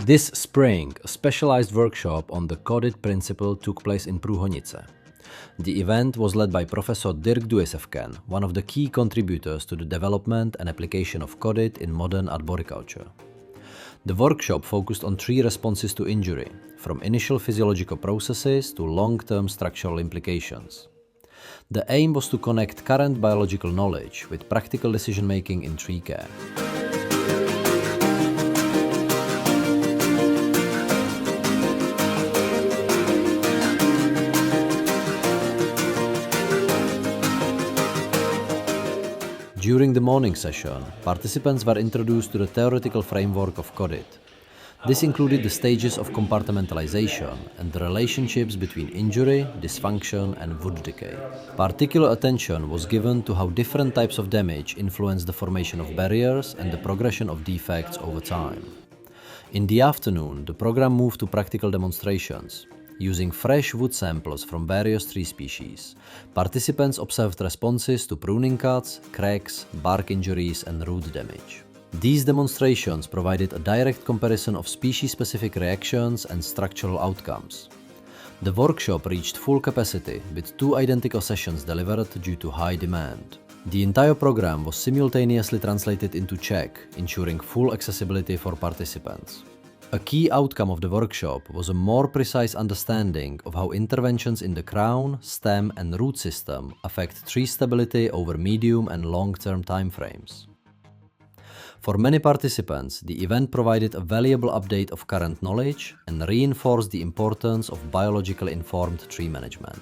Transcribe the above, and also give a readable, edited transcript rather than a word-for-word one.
This spring, a specialized workshop on the CODIT principle took place in Průhonice. The event was led by Professor Dirk Dujesiefken, one of the key contributors to the development and application of CODIT in modern arboriculture. The workshop focused on 3 responses to injury, from initial physiological processes to long-term structural implications. The aim was to connect current biological knowledge with practical decision-making in tree care. During the morning session, participants were introduced to the theoretical framework of CODIT. This included the stages of compartmentalization and the relationships between injury, dysfunction, and wood decay. Particular attention was given to how different types of damage influence the formation of barriers and the progression of defects over time. In the afternoon, the program moved to practical demonstrations. Using fresh wood samples from various tree species, participants observed responses to pruning cuts, cracks, bark injuries, and root damage. These demonstrations provided a direct comparison of species-specific reactions and structural outcomes. The workshop reached full capacity, with 2 identical sessions delivered due to high demand. The entire program was simultaneously translated into Czech, ensuring full accessibility for participants. A key outcome of the workshop was a more precise understanding of how interventions in the crown, stem, and root system affect tree stability over medium and long-term timeframes. For many participants, the event provided a valuable update of current knowledge and reinforced the importance of biologically informed tree management.